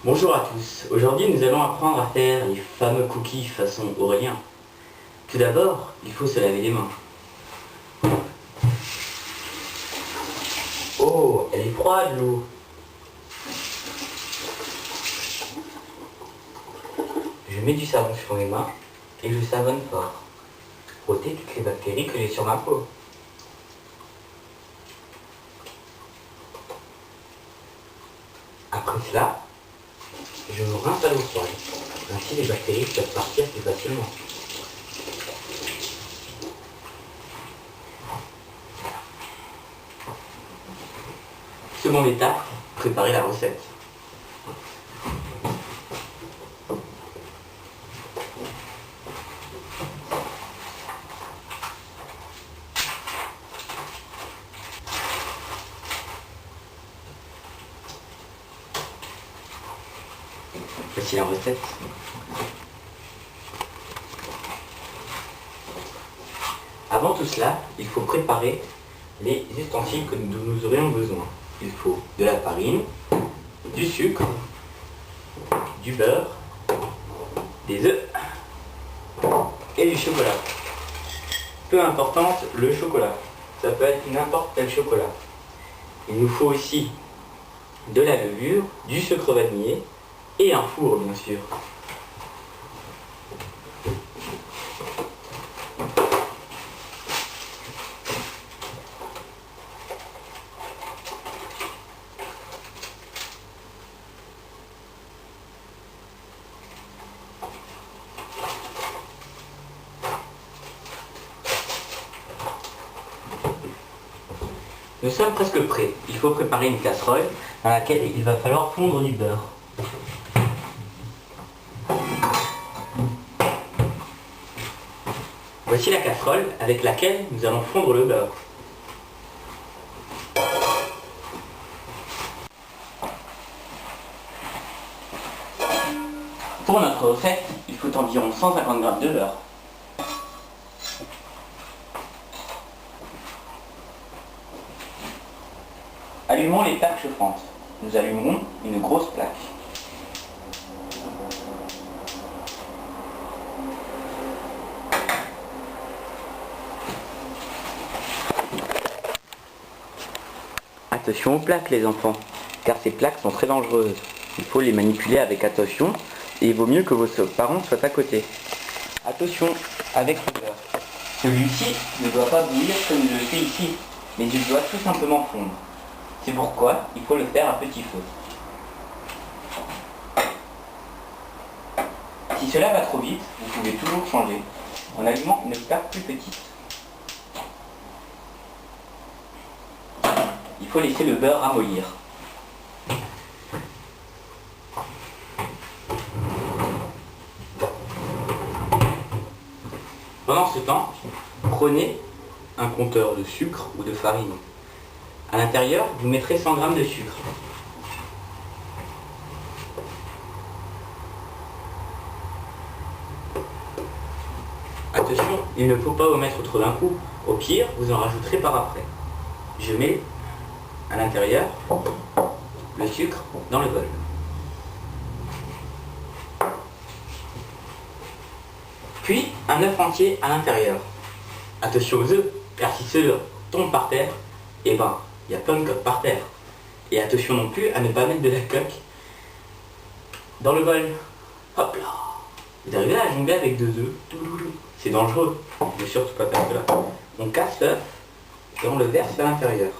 Bonjour à tous, aujourd'hui nous allons apprendre à faire les fameux cookies façon Aurélien. Tout d'abord, il faut se laver les mains. Oh, elle est froide l'eau. Je mets du savon sur mes mains et je savonne fort pour ôter toutes les bactéries que j'ai sur ma peau. Après cela, je me rince à l'eau froide. Ainsi les bactéries peuvent partir plus facilement. Seconde étape, préparer la recette. Voici la recette. Avant tout cela, il faut préparer les ustensiles dont nous aurions besoin. Il faut de la farine, du sucre, du beurre, des œufs et du chocolat. Peu importante le chocolat, ça peut être n'importe quel chocolat. Il nous faut aussi de la levure, du sucre vanillé et un four bien sûr. Nous sommes presque prêts. Il faut préparer une casserole dans laquelle il va falloir fondre du beurre. Voici la casserole avec laquelle nous allons fondre le beurre. Pour notre recette, il faut environ 150 g de beurre. Allumons les plaques chauffantes. Nous allumerons une grosse plaque. Attention aux plaques les enfants, car ces plaques sont très dangereuses. Il faut les manipuler avec attention et il vaut mieux que vos parents soient à côté. Attention avec le beurre. Celui-ci ne doit pas bouillir comme je le fais ici, mais il doit tout simplement fondre. C'est pourquoi il faut le faire à petit feu. Si cela va trop vite, vous pouvez toujours changer en allumant une plaque plus petite. Il faut laisser le beurre ramollir. Pendant ce temps, prenez un compteur de sucre ou de farine. À l'intérieur, vous mettrez 100 g de sucre. Attention, il ne faut pas en mettre trop d'un coup. Au pire, vous en rajouterez par après. Je mets à l'intérieur le sucre dans le bol. Puis un œuf entier à l'intérieur. Attention aux œufs, car si ceux tombent par terre, eh ben, il y a plein de coques par terre. Et attention non plus à ne pas mettre de la coque dans le bol. Hop là. Vous arrivez à jongler avec 2 œufs. C'est dangereux. Ne surtout pas faire cela. On casse l'œuf et on le verse à l'intérieur.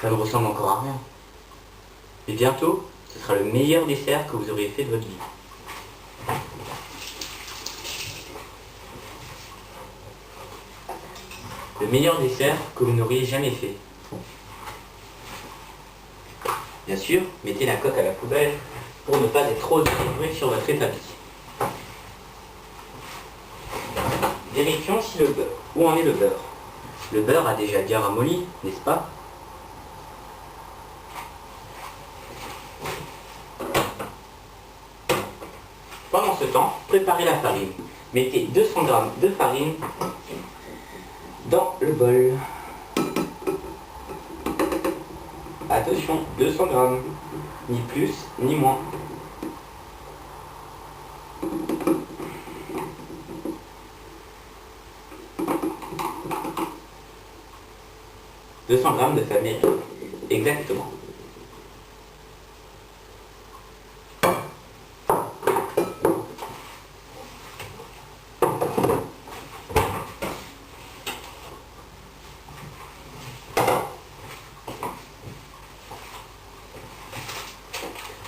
Ça ne ressemble encore à rien. Et bientôt, ce sera le meilleur dessert que vous auriez fait de votre vie. Le meilleur dessert que vous n'auriez jamais fait. Bien sûr, mettez la coque à la poubelle pour ne pas être trop délivré sur votre établi. Vérifions si le beurre, où en est le beurre. Le beurre a déjà bien ramolli, n'est-ce pas? Pendant ce temps, préparez la farine. Mettez 200 g de farine dans le bol. Attention, 200 grammes, ni plus ni moins. 200 grammes de famille, exactement.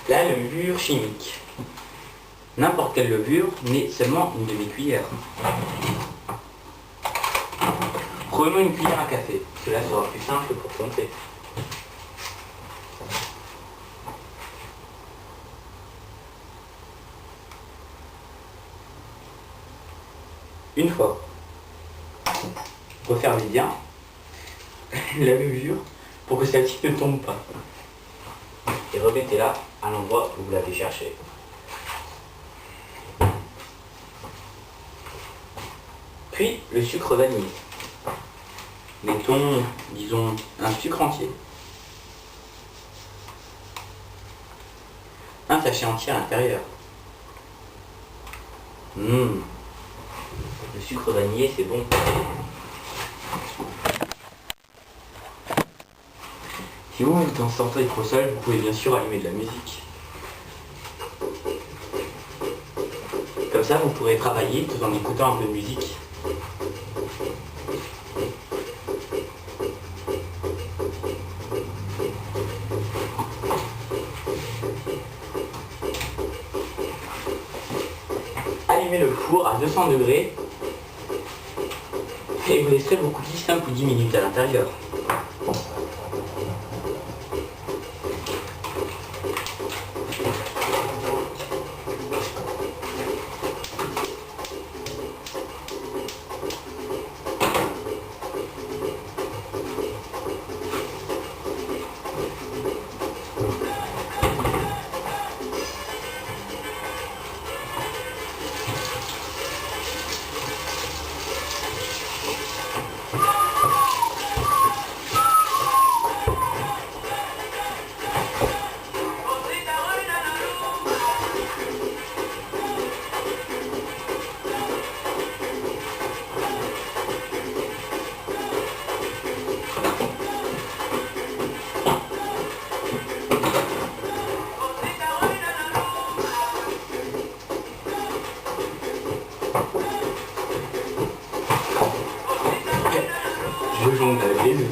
La levure chimique. N'importe quelle levure, mais seulement une demi-cuillère. Prenons une cuillère à café, cela sera plus simple pour compter. Une fois, refermez bien la levure pour que celle-ci ne tombe pas. Et remettez-la à l'endroit où vous l'avez cherché. Puis le sucre vanillé. Mettons, disons, un sucre entier. Un sachet entier à l'intérieur. Le sucre vanillé, c'est bon. Si vous vous en sortez trop seul, vous pouvez bien sûr allumer de la musique. Comme ça, vous pourrez travailler tout en écoutant un peu de musique. Allumez le four à 200 degrés et vous laisserez vos cookies 5 ou 10 minutes à l'intérieur. Je jongle avec les deux.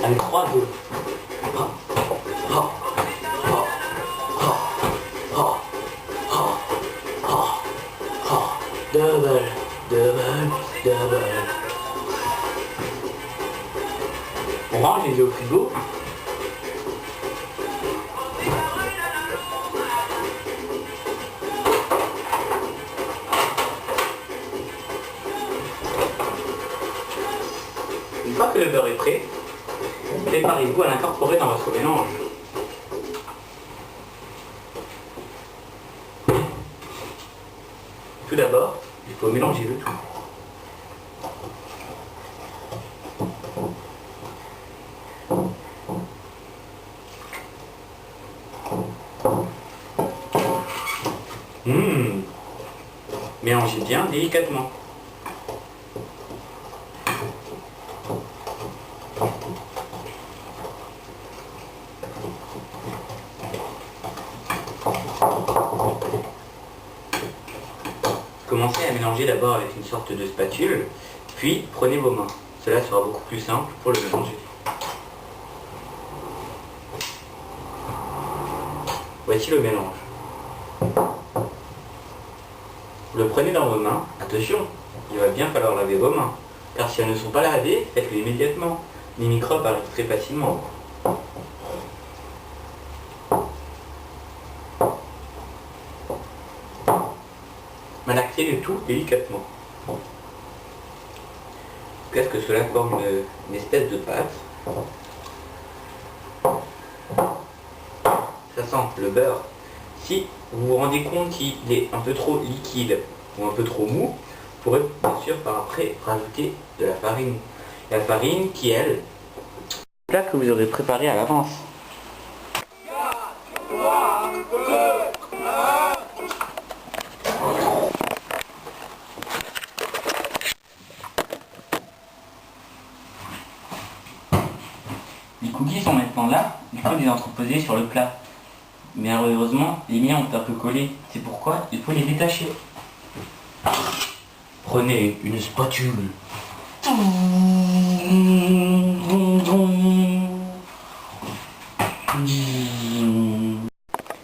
Avec 3, 2. Double, double, double. On range les yeux au frigo. Une fois que le beurre est prêt, préparez-vous à l'incorporer dans votre mélange. Tout d'abord, il faut mélanger le tout. Mélangez bien délicatement. Commencez à mélanger d'abord avec une sorte de spatule, puis prenez vos mains. Cela sera beaucoup plus simple pour le mélanger. Voici le mélange. Vous le prenez dans vos mains. Attention, il va bien falloir laver vos mains, car si elles ne sont pas lavées, faites-le immédiatement. Les microbes arrivent très facilement. Malaxez le tout délicatement. Qu'est-ce que cela forme une espèce de pâte. Ça sent le beurre. Si vous vous rendez compte qu'il est un peu trop liquide ou un peu trop mou, vous pourrez bien sûr par après rajouter de la farine. La farine qui, elle, Plat que vous aurez préparé à l'avance. Les cookies sont maintenant là, il faut les entreposer sur le plat. Mais heureusement, les miens ont un peu collé, c'est pourquoi il faut les détacher. Prenez une spatule.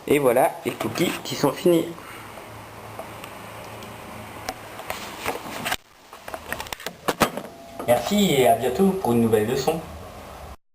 Et voilà les cookies qui sont finis. Merci et à bientôt pour une nouvelle leçon.